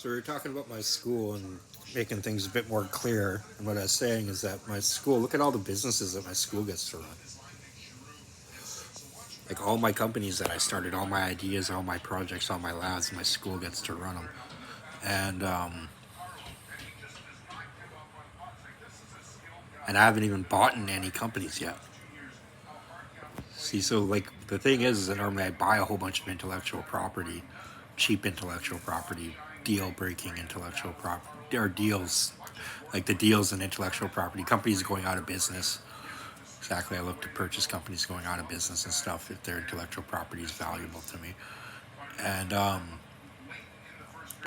So we were talking about my school and making things a bit more clear. And what I was saying is that my school, look at all the businesses that my school gets to run. Like all my companies that I started, all my ideas, all my projects, all my labs, my school gets to run them. And I haven't even bought in any companies yet. See, so like the thing is that normally I buy a whole bunch of intellectual property, cheap intellectual property, deal breaking intellectual property, or deals, like the deals in intellectual property, companies going out of business. Exactly, I look to purchase companies going out of business and stuff if their intellectual property is valuable to me. And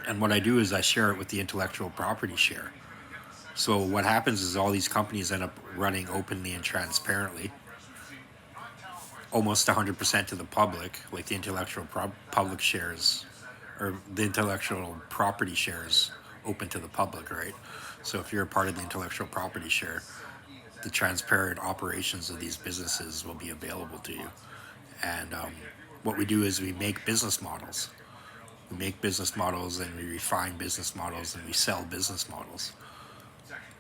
and what I do is I share it with the intellectual property share. So what happens is all these companies end up running openly and transparently, almost 100% to the public, like the public shares, or the intellectual property shares open to the public, right? So if you're a part of the intellectual property share, the transparent operations of these businesses will be available to you. And what we do is we make business models. We make business models and we refine business models and we sell business models.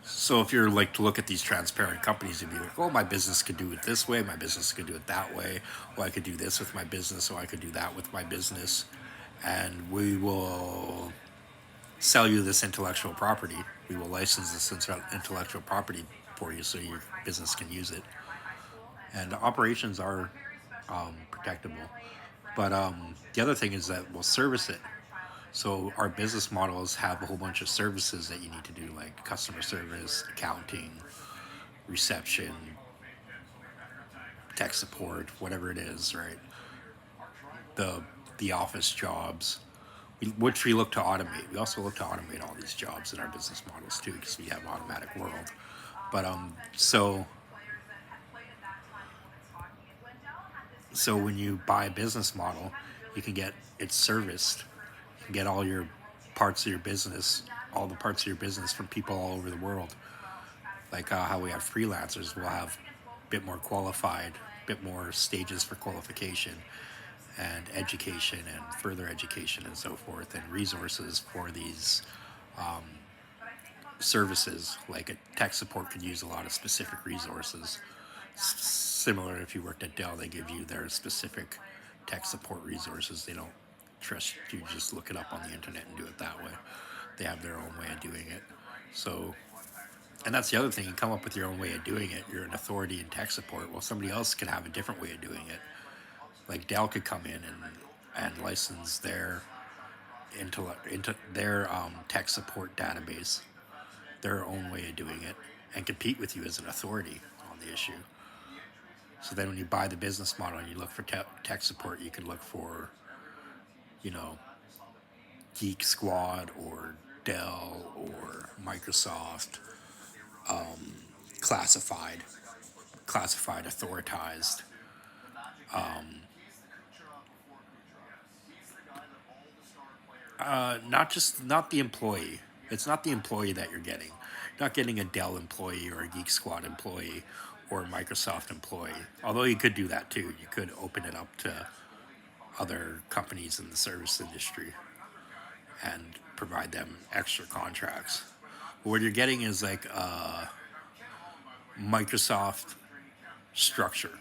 So if you're like to look at these transparent companies, you'd be like, oh, my business could do it this way, my business could do it that way, or I could do this with my business, or I could do that with my business. And we will sell you this intellectual property. We will license this intellectual property for you so your business can use it. And operations are protectable. But the other thing is that we'll service it. So our business models have a whole bunch of services that you need to do, like customer service, accounting, reception, tech support, whatever it is, right? The the office jobs, which we look to automate. We also look to automate all these jobs in our business models too, because we have automatic world. But so when you buy a business model, you can get it serviced. You can get all your parts of your business, all the parts of your business from people all over the world. Like how we have freelancers, we'll have a bit more qualified, a bit more stages for qualification and education and further education and so forth, and resources for these services. Like a tech support could use a lot of specific resources. Similar, if you worked at Dell, they give you their specific tech support resources. They don't trust you just look it up on the internet and do it that way. They have their own way of doing it. So, and that's the other thing. You come up with your own way of doing it. You're an authority in tech support. Well, somebody else could have a different way of doing it. Like Dell could come in and license into their tech support database, their own way of doing it, and compete with you as an authority on the issue. So then when you buy the business model and you look for tech support, you can look for, you know, Geek Squad or Dell or Microsoft, classified, authorized. Not the employee. It's not the employee that you're getting. You're not getting a Dell employee or a Geek Squad employee or a Microsoft employee. Although you could do that too. You could open it up to other companies in the service industry and provide them extra contracts. But what you're getting is like a Microsoft structure.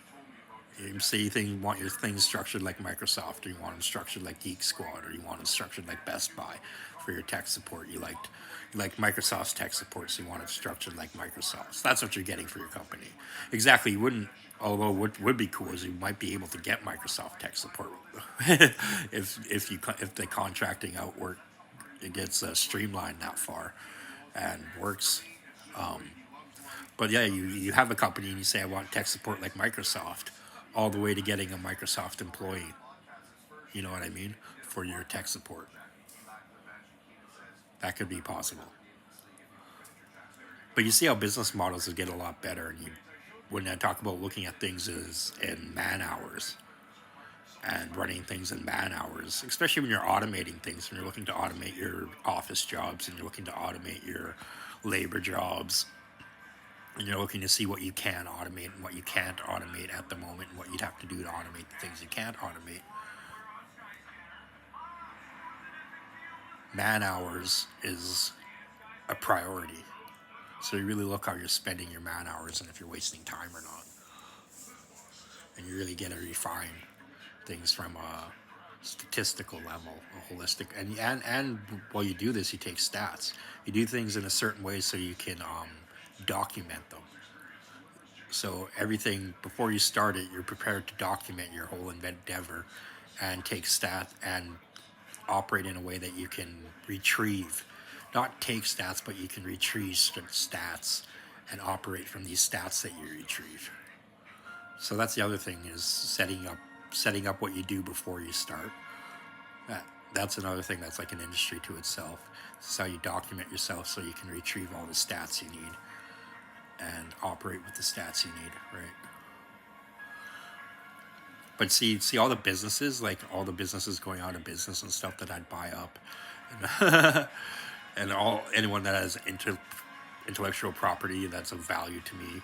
You say you want your things structured like Microsoft, or you want them structured like Geek Squad, or you want them structured like Best Buy for your tech support. You like Microsoft's tech support, so you want it structured like Microsoft. So that's what you're getting for your company. Exactly, you wouldn't. Although what would be cool is you might be able to get Microsoft tech support if the contracting out work it gets streamlined that far and works. But yeah, you have a company and you say I want tech support like Microsoft, all the way to getting a Microsoft employee. You know what I mean? For your tech support, that could be possible. But you see how business models will get a lot better, and you when I talk about looking at things as in man hours and running things in man hours, especially when you're automating things, when you're looking to automate your office jobs and you're looking to automate your labor jobs, and you're looking to see what you can automate and what you can't automate at the moment and what you'd have to do to automate the things you can't automate. man hours is a priority. So you really look how you're spending your man hours and if you're wasting time or not. And you really get to refine things from a statistical level, a holistic. And while you do this, you take stats. You do things in a certain way so you can document them. So everything before you start it, you're prepared to document your whole endeavor and take stats and operate in a way that you can retrieve, not take stats, but you can retrieve stats and operate from these stats that you retrieve. So that's the other thing is setting up what you do before you start. That's another thing that's like an industry to itself. This is how you document yourself so you can retrieve all the stats you need and operate with the stats you need, right? But see all the businesses, like all the businesses going out of business and stuff that I'd buy up, and, and all anyone that has intellectual property that's of value to me,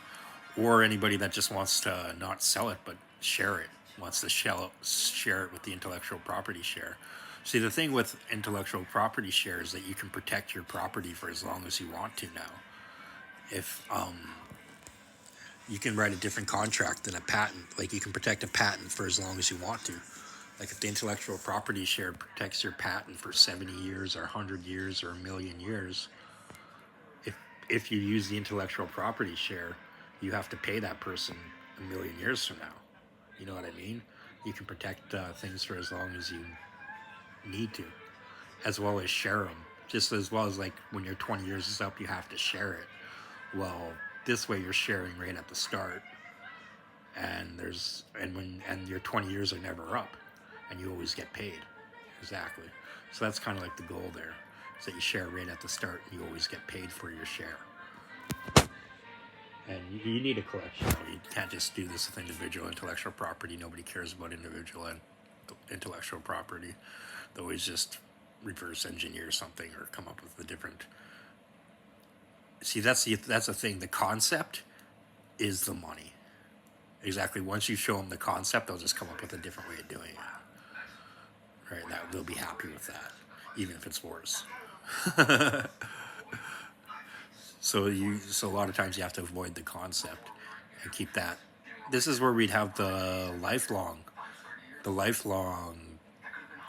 or anybody that just wants to not sell it but share it, wants to share it with the intellectual property share. See, the thing with intellectual property share is that you can protect your property for as long as you want to now. If you can write a different contract than a patent, like you can protect a patent for as long as you want to. Like if the intellectual property share protects your patent for 70 years or 100 years or a million years, if you use the intellectual property share, you have to pay that person a million years from now. You know what I mean? You can protect things for as long as you need to, as well as share them. Just as well as like when your 20 years is up, you have to share it. Well, this way you're sharing right at the start, and your 20 years are never up, and you always get paid. Exactly. So that's kind of like the goal there, is that you share right at the start, and you always get paid for your share. And you need a collection. You can't just do this with individual intellectual property. Nobody cares about individual intellectual property. They always just reverse engineer something or come up with a different. See, that's the thing. The concept is the money. Exactly. Once you show them the concept, they'll just come up with a different way of doing it. Right? That they'll be happy with that, even if it's worse. So a lot of times you have to avoid the concept and keep that. This is where we'd have the lifelong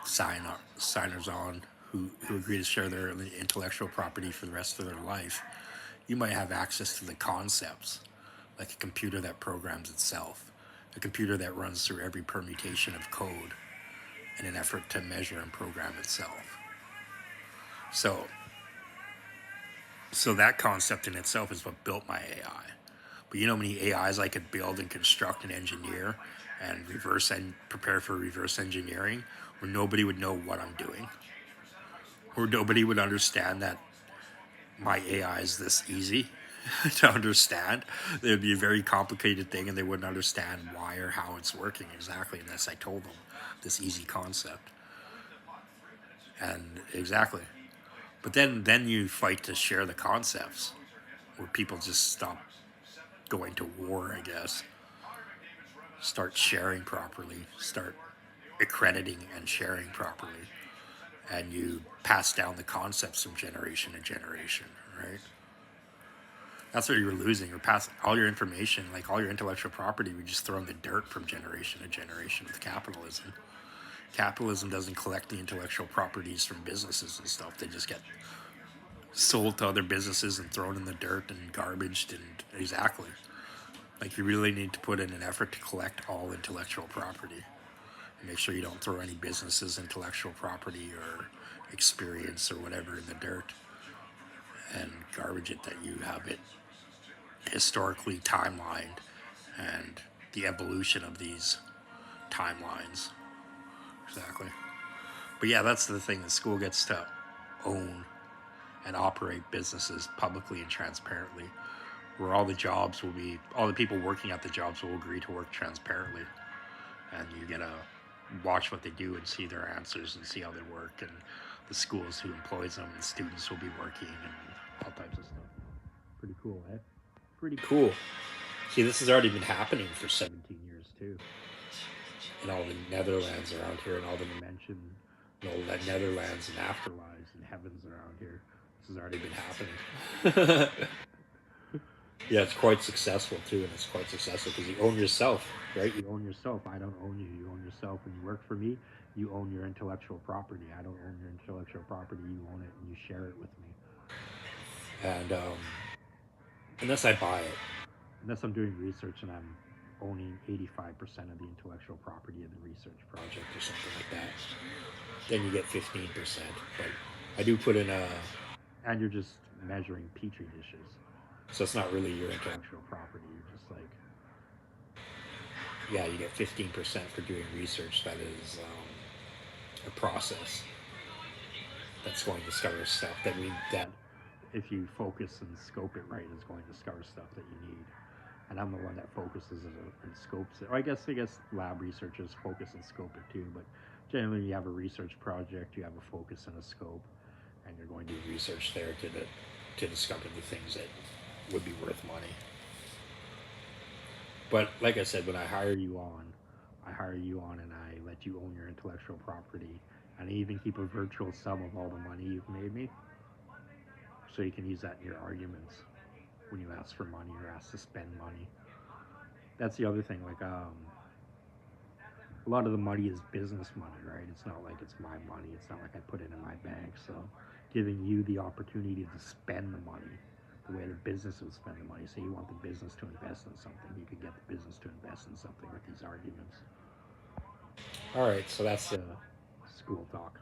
signers on who agree to share their intellectual property for the rest of their life. You might have access to the concepts, like a computer that programs itself, a computer that runs through every permutation of code in an effort to measure and program itself. So that concept in itself is what built my AI. But you know how many AIs I could build and construct and engineer and prepare for reverse engineering, where nobody would know what I'm doing, where nobody would understand that my AI is this easy to understand. It would be a very complicated thing, and they wouldn't understand why or how it's working exactly unless I told them this easy concept. And exactly. But then you fight to share the concepts, where people just stop going to war, I guess. Start sharing properly, start accrediting and sharing properly, and you pass down the concepts from generation to generation, right? That's what you're losing. You're passing all your information, like all your intellectual property, we just throw in the dirt from generation to generation with capitalism. Capitalism doesn't collect the intellectual properties from businesses and stuff. They just get sold to other businesses and thrown in the dirt and garbaged and exactly. Like you really need to put in an effort to collect all intellectual property and make sure you don't throw any businesses' intellectual property or experience or whatever in the dirt and garbage it, that you have it historically timelined and the evolution of these timelines. Exactly. But yeah, that's the thing. The school gets to own and operate businesses publicly and transparently, where all the people working at the jobs will agree to work transparently, and you get to watch what they do and see their answers and see how they work, and the schools who employs them and students will be working and all types of stuff. Pretty cool, eh? Pretty cool. See, this has already been happening for 17 years too, in all the Netherlands around here and all the dimension that Netherlands and afterlives and heavens around here. This has already been happening. Yeah, it's quite successful too, and it's quite successful because you own yourself, right? You own yourself. I don't own you. You own yourself. When you work for me, you own your intellectual property. I don't own your intellectual property. You own it, and you share it with me. And unless I buy it, unless I'm doing research and I'm owning 85% of the intellectual property of the research project or something like that, then you get 15%. But I do put in a, and you're just measuring petri dishes, so it's not really your intellectual property. You're just like, yeah, you get 15% for doing research that is a process that's going to discover stuff that if you focus and scope it right is going to discover stuff that you need. And I'm the one that focuses and scopes it. Or I guess lab researchers focus and scope it too, but generally you have a research project, you have a focus and a scope, and you're going to do research there to discover the things that would be worth money. But like I said, when I hire you on, and I let you own your intellectual property, and I even keep a virtual sum of all the money you've made me, so you can use that in your arguments when you ask for money or ask to spend money. That's the other thing. Like, a lot of the money is business money, right? It's not like it's my money. It's not like I put it in my bank. So, giving you the opportunity to spend the money the way the business would spend the money. So, you want the business to invest in something, you could get the business to invest in something with these arguments. All right, so that's school talk.